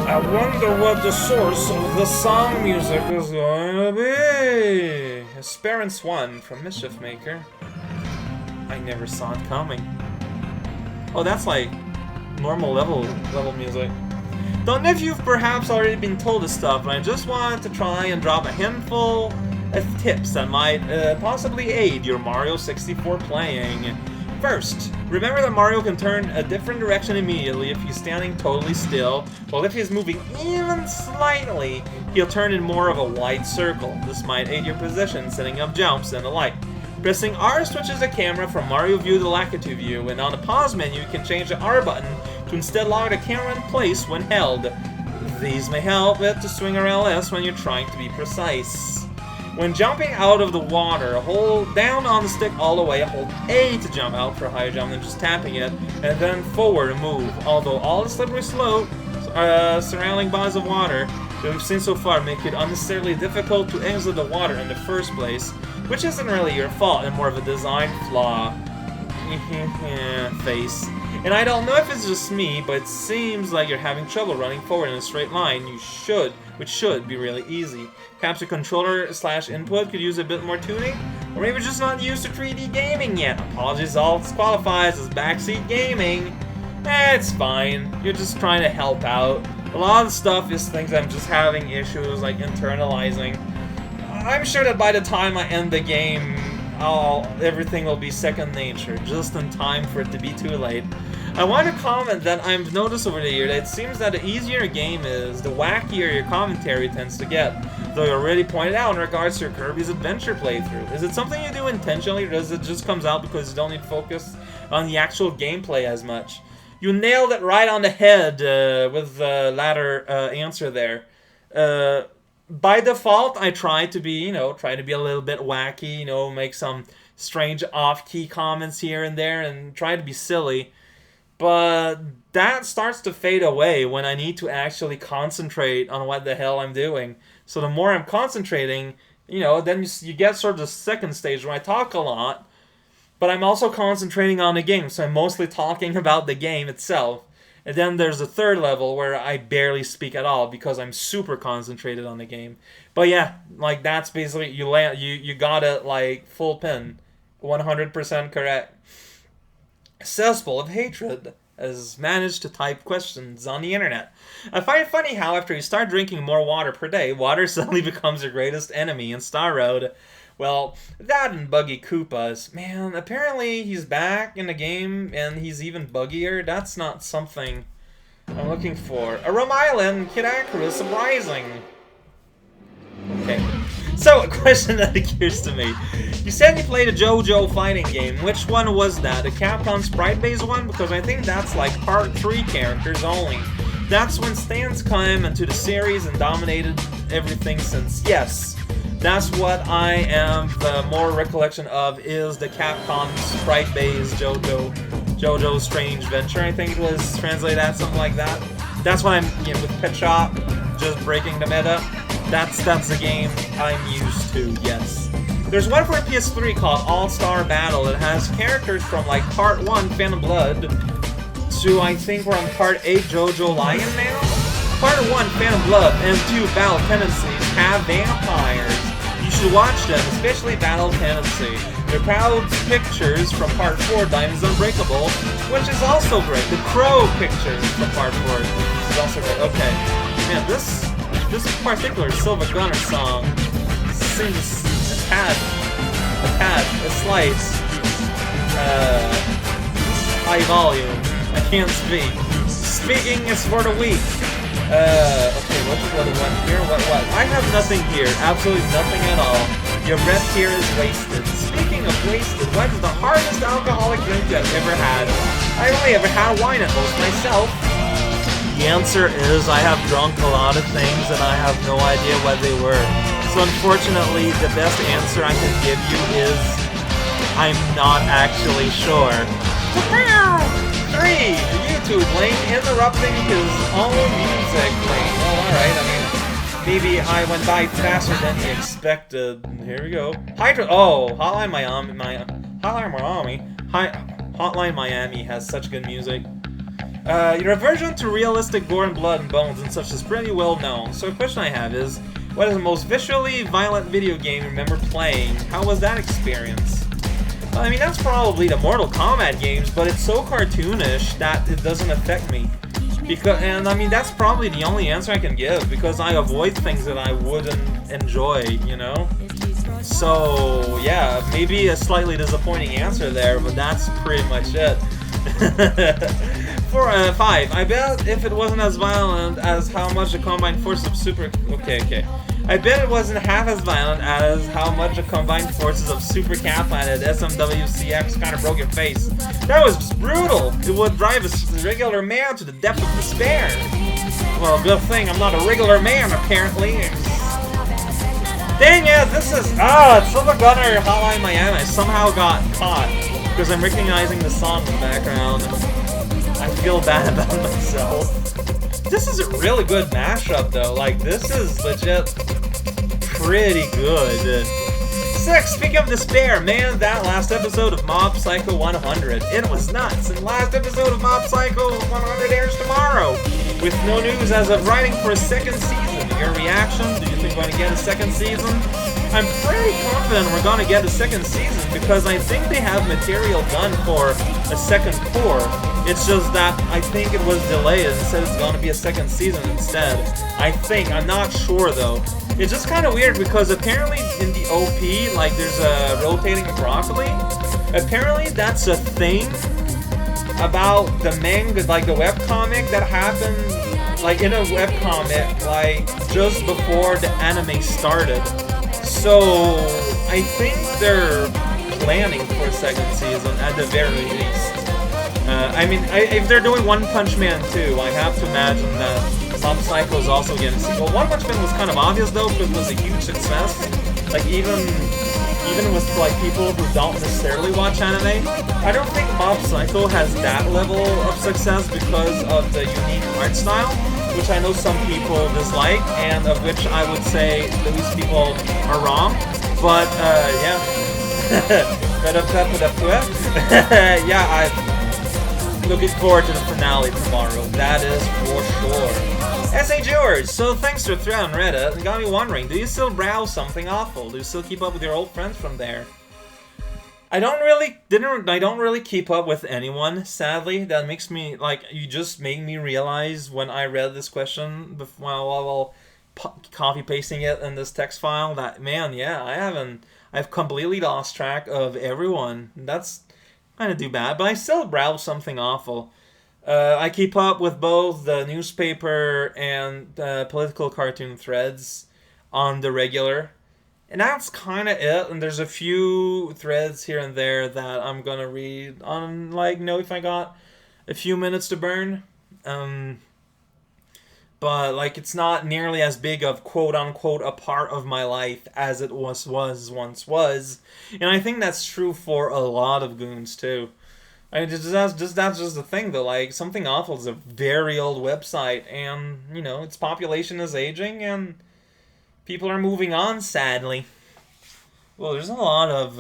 A: I wonder what the source of the song music is going to be. Esperance 1 from Mischief Maker. I never saw it coming. Oh, that's like normal level music. Don't know if you've perhaps already been told this stuff, but I just wanted to try and drop a handful of tips that might possibly aid your Mario 64 playing. First, remember that Mario can turn a different direction immediately if he's standing totally still, while if he's moving even slightly, he'll turn in more of a wide circle. This might aid your position, setting up jumps, and the like. Pressing R switches the camera from Mario View to Lakitu View, and on the pause menu you can change the R button to instead lock the camera in place when held. These may help it to swing around less when you're trying to be precise. When jumping out of the water, hold down on the stick all the way, hold A to jump out for a higher jump than just tapping it, and then forward to move. Although all the slippery slope surrounding bodies of water that we've seen so far make it unnecessarily difficult to exit the water in the first place, which isn't really your fault and more of a design flaw. Face. And I don't know if it's just me, but it seems like you're having trouble running forward in a straight line. Which should be really easy. Perhaps your controller/input could use a bit more tuning, or maybe just not used to 3D gaming yet. Apologies, all this qualifies as backseat gaming. It's fine. You're just trying to help out. A lot of the stuff is things I'm just having issues like internalizing. I'm sure that by the time I end the game, everything will be second nature, just in time for it to be too late. I want to comment that I've noticed over the year that it seems that the easier a game is, the wackier your commentary tends to get, though you already pointed out in regards to your Kirby's Adventure playthrough. Is it something you do intentionally, or does it just comes out because you don't need to focus on the actual gameplay as much? You nailed it right on the head with the latter answer there. By default, I try to be a little bit wacky, make some strange off-key comments here and there, and try to be silly. But that starts to fade away when I need to actually concentrate on what the hell I'm doing. So the more I'm concentrating, then you get sort of the second stage where I talk a lot, but I'm also concentrating on the game, so I'm mostly talking about the game itself. And then there's the third level where I barely speak at all because I'm super concentrated on the game. But yeah, like that's basically, you got it like full pin. 100% correct. cesspool of hatred has managed to type questions on the internet. I find it funny how after you start drinking more water per day, water suddenly becomes your greatest enemy in Star Road. Well, that and Buggy Koopas. Man, apparently he's back in the game and he's even buggier. That's not something I'm looking for. A Rhode Island, Kid Icarus, surprising. Okay. So, a question that occurs to me. You said you played a JoJo fighting game. Which one was that? The Capcom Sprite-based one? Because I think that's like part 3 characters only. That's when Stans came into the series and dominated everything since. Yes, that's what I am the more recollection of is the Capcom Sprite-based JoJo Strange Venture. I think it was translated as something like that. That's what I'm, with Pet Shop, just breaking the meta. That's the game I'm used to, yes. There's one for PS3 called All-Star Battle. It has characters from like Part 1, Phantom Blood, to I think we're on Part 8, JoJo Lion now? Part 1, Phantom Blood, and 2, Battle Tendencies have vampires. You should watch them, especially Battle Tendency. They're proud pictures from Part 4, Diamonds Unbreakable, which is also great. The Crow pictures from Part 4 is also great. Okay, man, this particular Silver Gunner song seems a slight high volume. I can't speak. Speaking is for the weak. Okay, what's the other one here? What? I have nothing here. Absolutely nothing at all. Your breath here is wasted. Speaking of wasted, what is the hardest alcoholic drink I've ever had? I've only ever had wine at most myself. The answer is I have drunk a lot of things and I have no idea what they were. So unfortunately, the best answer I can give you is I'm not actually sure. 3! YouTube lane interrupting his own music lane. Oh, alright, I mean, maybe I went by faster than he expected. Here we go. Hotline Miami has such good music. Your aversion to realistic gore and blood and bones and such is pretty well known. So a question I have is, what is the most visually violent video game you remember playing? How was that experience? Well, I mean, that's probably the Mortal Kombat games, but it's so cartoonish that it doesn't affect me. And I mean, that's probably the only answer I can give, because I avoid things that I wouldn't enjoy, you know? So, yeah, maybe a slightly disappointing answer there, but that's pretty much it. 5. I bet if it wasn't as violent as how much the combined forces of Super... Okay. I bet it wasn't half as violent as how much the combined forces of Super Catman and SMWCX kind of broke your face. That was brutal! It would drive a regular man to the depth of despair. Well, good thing I'm not a regular man, apparently. Dang it, this is... it's Silver Gunner Hotline Miami. I somehow got caught because I'm recognizing the song in the background. I feel bad about myself. This is a really good mashup, though. Like, this is legit pretty good. 6. Speaking of despair, man, that last episode of Mob Psycho 100, it was nuts. And last episode of Mob Psycho 100 airs tomorrow, with no news as of writing for a second season. Your reaction? Do you think we're going to get a second season? I'm pretty confident we're going to get a second season because I think they have material done for a second core. It's just that I think it was delayed and said it's going to be a second season instead. I think. I'm not sure though. It's just kind of weird because apparently in the OP, like there's a rotating broccoli. Apparently that's a thing about the manga, like the webcomic that happened, like in a webcomic, like just before the anime started. So I think they're planning for a second season at the very least. I mean, if they're doing One Punch Man 2, I have to imagine that Mob Psycho is also getting a sequel. One Punch Man was kind of obvious though, because it was a huge success. Like even with like people who don't necessarily watch anime, I don't think Mob Psycho has that level of success because of the unique art style, which I know some people dislike, and of which I would say those people are wrong. But yeah, yeah, I'm looking forward to the finale tomorrow. That is for sure. S.A. George, so thanks to a thread on Reddit, it got me wondering, do you still browse something awful? Do you still keep up with your old friends from there? I don't really keep up with anyone, sadly. That makes me, like, you just made me realize when I read this question while copy pasting it in this text file that, man, yeah, I've completely lost track of everyone. That's kind of too bad, but I still browse something awful. I keep up with both the newspaper and political cartoon threads on the regular. And that's kind of it. And there's a few threads here and there that I'm going to read on, like, if I got a few minutes to burn. But, like, it's not nearly as big of, quote-unquote, a part of my life as it once was. And I think that's true for a lot of goons, too. That's just the thing, though. Like, Something Awful is a very old website, and, its population is aging, and people are moving on, sadly. Well, there's a lot of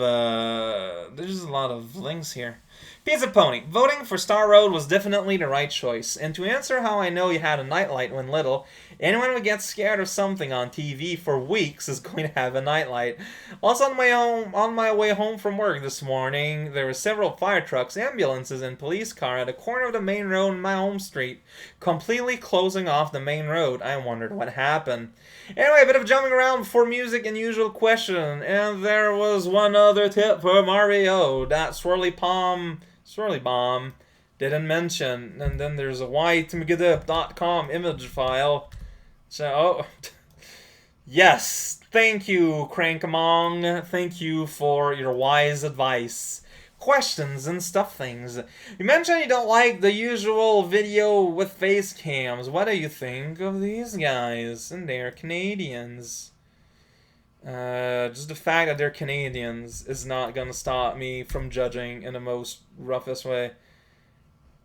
A: links here. Pizza Pony. Voting for Star Road was definitely the right choice. And to answer how I know you had a nightlight when little, anyone who gets scared of something on TV for weeks is going to have a nightlight. Also, on my way home from work this morning, there were several fire trucks, ambulances, and police car at the corner of the main road in my home street, completely closing off the main road. I wondered what happened. Anyway, a bit of jumping around before music and usual question. And there was one other tip for Mario. That Swirly Bomb didn't mention. And then there's a whitemegidip.com image file. So, yes, thank you, Crankamong. Thank you for your wise advice. Questions and stuff things. You mentioned you don't like the usual video with face cams. What do you think of these guys? And they're Canadians. Just the fact that they're Canadians is not gonna stop me from judging in the most roughest way.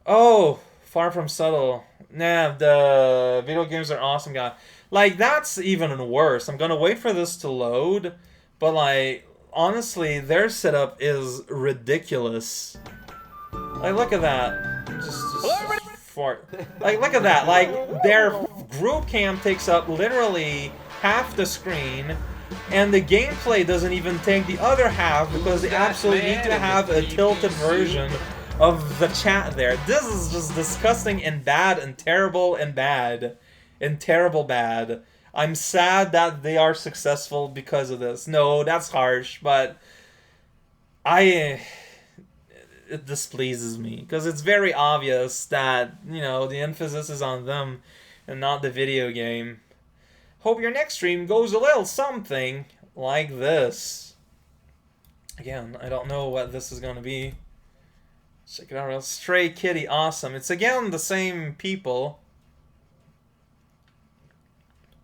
A: Oh, far from subtle. Nah, the video games are awesome, guy. Like, that's even worse. I'm gonna wait for this to load, but, like, honestly, their setup is ridiculous. Like, look at that. Just fart. Like, look at that. Like, their group cam takes up literally half the screen, and the gameplay doesn't even take the other half because they absolutely need to have a tilted version of the chat there. This is just disgusting and bad and terrible and bad. And terrible bad. I'm sad that they are successful because of this. No, that's harsh, but it displeases me because it's very obvious that, the emphasis is on them and not the video game. Hope your next stream goes a little something like this. Again, I don't know what this is going to be. Check it out. Stray Kitty, awesome. It's again the same people.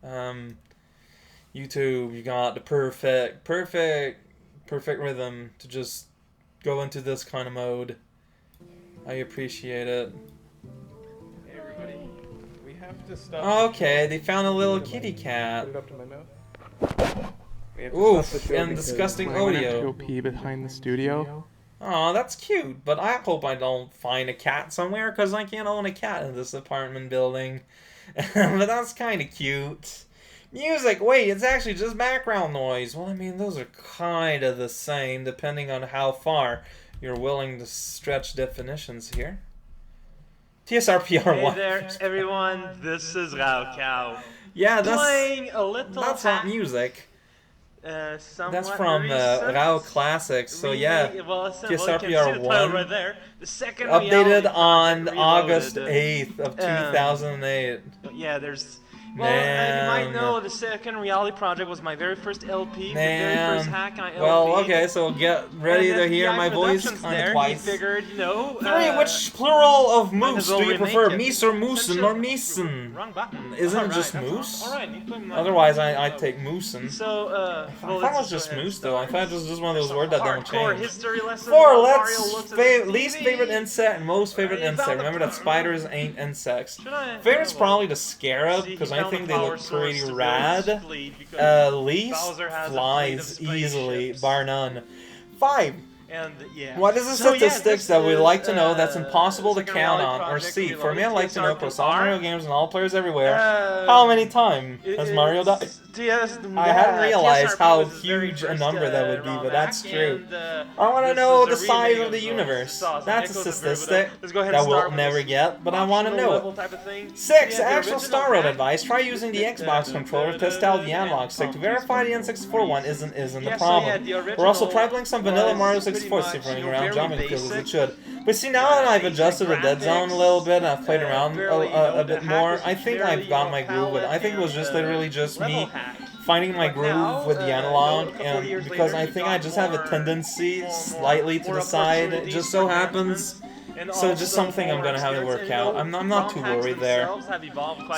A: YouTube, you got the perfect rhythm to just go into this kind of mode. I appreciate it.
B: Hey everybody, we have to stop.
A: Okay, they found a little kitty cat.
B: Put it up to my mouth.
A: Oof, and disgusting audio.
B: I have to go pee behind the studio.
A: Aw, that's cute, but I hope I don't find a cat somewhere, because I can't own a cat in this apartment building. But that's kind of cute. Music, wait, it's actually just background noise. Well, I mean, those are kind of the same, depending on how far you're willing to stretch definitions here. TSRPR1.
C: Hey there, everyone, this is Rao Cow.
A: Yeah,
C: playing a little
A: that's not music. That's from
C: recent
A: Rao Classics, so yeah.
C: Well,
A: TSRPR1
C: right there. The second
A: updated on
C: Reloaded.
A: August 8th of 2008.
C: Yeah, there's... Well, you might know the second reality project was my very first LP, the very first hack on LP.
A: Well, okay, so get ready to hear my voice kind of twice.
C: He figured,
A: Which plural of moose do you
C: remake
A: prefer,
C: it.
A: meese or moosin or meeson?
C: Wrong button.
A: Isn't it just moose?
C: Alright, you put my...
A: Otherwise, I'd take moosin.
C: So,
A: I thought it was just moose, though. I thought it was just one of those words that don't
C: hardcore
A: change.
C: history lesson.
A: 4,
C: Mario looks at the
A: least
C: TV.
A: favorite insect and most favorite
C: Hey,
A: insect.
C: found the
A: Remember that
C: power.
A: spiders ain't insects.
C: Should I-
A: Favorite's
C: well,
A: probably the scarab,
C: See, he
A: because I
C: found
A: think
C: the
A: they
C: power
A: look
C: source
A: pretty
C: to build
A: rad.
C: his fleet because
A: Least
C: Bowser has a fleet of
A: flies
C: spaceships.
A: easily, bar none. 5.
C: And yeah.
A: What is the
C: So, yeah,
A: statistics
C: this
A: that we'd
C: is,
A: like to know that's impossible to
C: Second
A: count
C: Reality
A: on or
C: Project.
A: see?
C: We've
A: For me, I'd
C: only
A: like to know
C: TSR
A: across all Mario games and all players everywhere,
C: Uh,
A: how many times has Mario died? I hadn't realized how huge a number that would be, but that's true. I want to know the size of the universe. That's a statistic that we'll never get, but I want to know it. 6. Actual Star Road advice. Try using the Xbox controller to test out the analog stick to verify the N64 one isn't the problem. Or also try playing some vanilla Mario 64 running around jumping because it should. But see, now that I've adjusted the dead zone a little bit and I've played around a bit more, I think I've got my groove with it. I think it was just literally just me finding my groove with the analog, and because I think I just have a tendency slightly to the side. It just so happens. So just something I'm gonna have to work out. I'm not too worried there.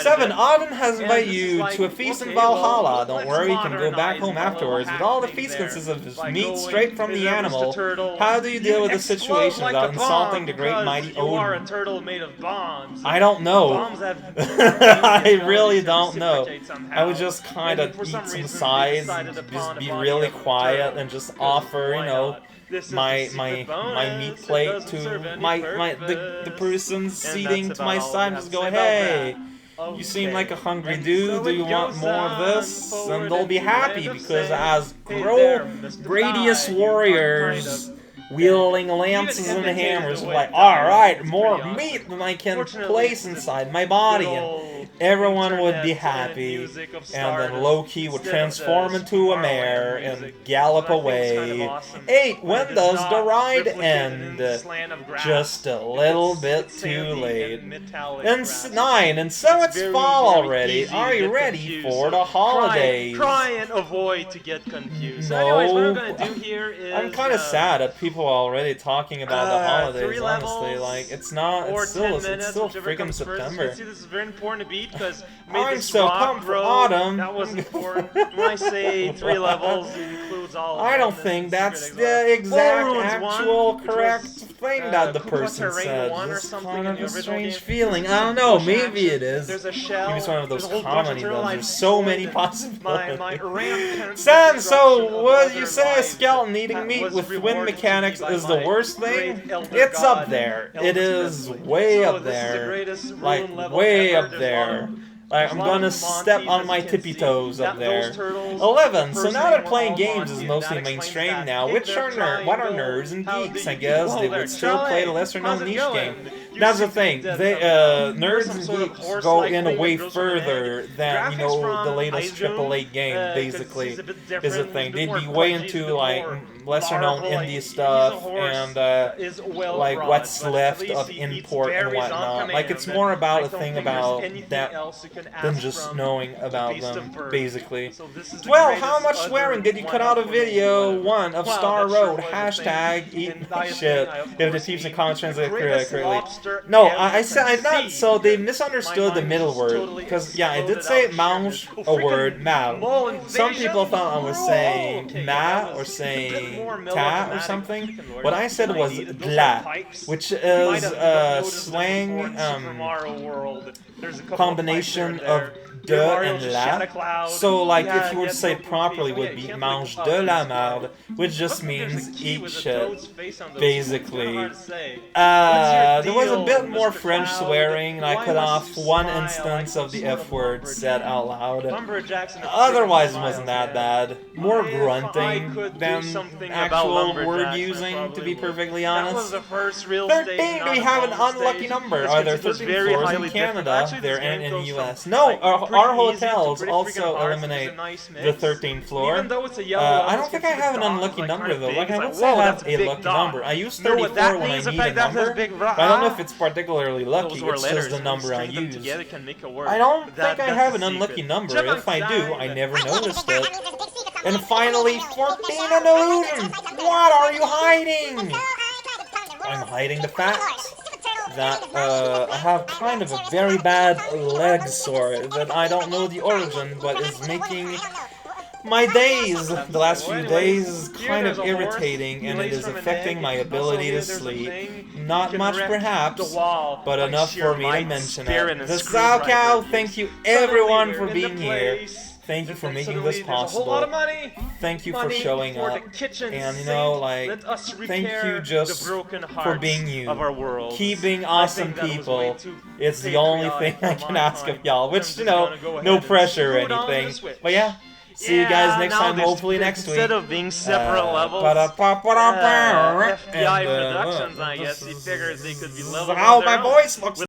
A: 7. Auden has invited you to a feast in Valhalla. Don't worry, you can go back home afterwards with all the feast consists of just meat straight from the animal. How do you deal with the situation without insulting the great mighty Odin? I don't know. I really don't know. I would just kind of eat some sides, and just be really quiet, and just offer, you know, my meat plate to the person seating to my side, and just go, hey, you seem like a hungry dude, do you want more of this? And they'll be happy, because as Gradius warriors wielding lances and hammers, like, alright, more meat than I can place inside my body, and everyone would be happy, and then Loki would transform into a mare and gallop away. 8. When does the ride end? Just a little bit too late. And 9. And so it's fall already. Are you ready for the holidays?
C: Try and avoid to get confused.
A: No.
C: So anyways, what I'm gonna do here is
A: I'm kind of sad that people are already talking about the holidays, honestly. Like, it's not, it's still freaking September.
C: See, this is very important to beat because
A: I'm so pumped for autumn.
C: That was important. When I say 3 levels, it includes all of them.
A: I don't think that's the exact actual correct thing that the person said. It's kind of a strange feeling. I don't know, maybe it is.
C: There's a shell.
A: Maybe it's one of those
C: there's a whole bunch
A: comedy
C: of
A: ones.
C: turtle
A: There's so
C: lives.
A: many possibilities.
C: My rampant
A: Sam, so
C: destruction
A: what
C: of
A: you
C: other
A: say a
C: lives
A: skeleton eating
C: that
A: meat
C: was
A: with wind
C: rewarded
A: mechanics
C: to me by
A: is the
C: my
A: worst thing?
C: great elder
A: It's
C: god,
A: up there.
C: Elvis
A: It is
C: Presley.
A: way
C: So
A: up
C: this is the
A: there.
C: greatest
A: Like,
C: ruin level
A: way
C: ever.
A: up
C: There's
A: there. Like, I'm
C: a lot
A: gonna
C: of
A: step
C: Monties,
A: on
C: as
A: my
C: you can
A: tippy
C: see.
A: toes up
C: Those
A: there.
C: turtles
A: 11. So now that
C: impersonating
A: playing
C: all
A: games is
C: Monty,
A: mostly
C: that explains
A: mainstream
C: that.
A: now,
C: Hey
A: what
C: there,
A: are
C: triangle.
A: nerds and
C: How
A: geeks?
C: do
A: I
C: you-
A: guess
C: Whoa
A: they
C: there,
A: would still play the
C: Charlie.
A: lesser
C: How's
A: known
C: it
A: niche
C: going?
A: game.
C: You
A: That's the
C: seem to
A: thing.
C: be dead
A: They
C: somehow.
A: nerds
C: Some
A: and
C: sort of
A: geeks
C: horse-like
A: go in
C: thing
A: a
C: that
A: way
C: grows from an
A: further
C: egg.
A: than, you
C: Graphics
A: know,
C: from
A: the latest
C: Ice Doom,
A: AAA game,
C: 'cause
A: basically,
C: he's a bit
A: is the
C: different,
A: thing.
C: he's a
A: They'd
C: bit
A: be
C: more
A: way
C: pudgy, he's a
A: into,
C: bit
A: like,
C: more
A: lesser known
C: Marvel, like,
A: indie
C: he's a
A: stuff,
C: horse
A: and,
C: is well
A: like,
C: brought,
A: what's
C: but at
A: left
C: least
A: of
C: he eats
A: import and
C: berries on
A: whatnot. Like, it's
C: command.
A: more about
C: I
A: a
C: don't
A: thing
C: think there's
A: about
C: anything
A: that
C: else you can
A: than
C: ask
A: just
C: from
A: knowing about
C: Beast
A: them,
C: of Burden.
A: basically.
C: So this is the
A: Well,
C: greatest
A: how much
C: other
A: swearing did you
C: one
A: cut out of
C: for me,
A: video
C: whatever.
A: 1 of
C: Wow,
A: Star
C: that sure
A: Road?
C: was a
A: Hashtag
C: thing.
A: eat
C: And I
A: shit.
C: think I, of
A: If the
C: course,
A: teams and
C: eat
A: comments
C: the
A: translate
C: greatest
A: correctly.
C: lobster
A: No,
C: ever
A: I said I'm not.
C: conceived.
A: So they misunderstood
C: My
A: the
C: mind
A: middle
C: just
A: word
C: totally
A: because yeah, I did
C: exploded
A: say
C: out of
A: mange
C: sheer-
A: a word mal.
C: Mole
A: Some
C: invasion?
A: people thought I was
C: Oh,
A: saying
C: okay,
A: ma
C: that
A: or
C: was a bit
A: saying
C: more
A: ta or
C: melodramatic.
A: something.
C: Freaking Lord.
A: What I said was
C: Those are
A: gla,
C: pipes.
A: which
C: You might
A: is
C: have noticed them
A: slang
C: before in Super Mario World. There's a couple
A: combination
C: of pipes here
A: of
C: and there.
A: de
C: Your Mario
A: and
C: just shat a
A: la.
C: cloud.
A: So like
C: Yeah,
A: if you were
C: yeah,
A: to say
C: no
A: it properly,
C: movies.
A: would
C: Yeah,
A: be
C: you can't
A: mange
C: look
A: de
C: up
A: la
C: this part.
A: marde, which just
C: Looks like there's a
A: means
C: key
A: eat
C: with a
A: shit.
C: toad's face on those
A: Basically.
C: Kinda hard to say.
A: There was a
C: What's
A: bit
C: your
A: more
C: deal,
A: French
C: Mr.
A: swearing, and I
C: Cloud?
A: cut
C: Why
A: off
C: must you
A: one
C: smile
A: instance
C: like
A: of the
C: some sort
A: F word
C: lumberjack?
A: said out loud.
C: Lumberjacks and
A: Otherwise, it
C: freaking
A: wasn't
C: smiles,
A: that
C: man.
A: bad. More
C: If I
A: grunting
C: could do
A: than
C: something about
A: actual
C: lumberjacks,
A: word
C: I
A: using, to
C: probably
A: be
C: would.
A: perfectly
C: That was
A: honest.
C: the first real
A: 13,
C: stage,
A: do we
C: not
A: have
C: a
A: an
C: bonus
A: unlucky
C: stage.
A: number?
C: It's
A: Are there
C: 'cause it was
A: 13
C: very
A: floors
C: highly
A: in
C: different.
A: Canada?
C: Actually,
A: There
C: this game
A: and in the
C: goes
A: US.
C: from,
A: No,
C: like,
A: our
C: pretty easy to
A: hotels
C: pretty
A: also
C: freaking hard. It's a
A: eliminate
C: nice
A: the
C: mix.
A: 13th floor.
C: Even though it's a yellow
A: I
C: level,
A: don't think I have an unlucky number though. Like I would say I
C: whoa,
A: have
C: that's
A: a
C: big
A: lucky
C: dot.
A: number. I use
C: You know what
A: 34
C: that
A: when I
C: means? In
A: need a
C: fact, that says
A: number.
C: big
A: But I don't know if it's particularly lucky.
C: Those were
A: It's
C: letters.
A: just the
C: When
A: number I
C: string them
A: use.
C: together can make a word.
A: I don't think I
C: That's
A: have
C: the
A: an unlucky
C: secret.
A: number. If I do, I never noticed it. And
D: And
A: finally, 14 an illusion! What are you hiding? I'm hiding the fact that I have kind of a very bad leg sore that I don't know the origin, but is making my days, the last few days, kind of irritating, and it is affecting my ability to sleep. Not much, perhaps, but enough for me to mention it. The Sao Cow, thank you everyone for being here. Thank you for making
C: suddenly
A: this
C: there's a whole lot of
A: possible.
C: money.
A: Thank you for
C: Money
A: showing
C: for
A: up.
C: the kitchen
A: And, you
C: sink.
A: know, like,
C: Let us
A: thank
C: repair
A: you just
C: the broken
A: for
C: hearts
A: being you.
C: of our world.
A: Keep being
C: I
A: awesome
C: think that was way
A: people.
C: too
A: It's the only thing
C: patriotic
A: I
C: for
A: can
C: my
A: ask
C: kind.
A: of y'all.
C: I'm
A: Which,
C: just
A: you know,
C: gonna go
A: no
C: ahead and
A: pressure or
C: screw down
A: anything.
C: the switch.
A: But yeah, see you guys next
C: now
A: time,
C: there's-
A: hopefully next week.
C: Instead of being separate levels,
A: ba-da-ba-ba-da-ba,
C: FBI
A: and,
C: Productions, I guess, he figures they could be leveled
A: Ow,
C: on their
A: my
C: own.
A: voice looks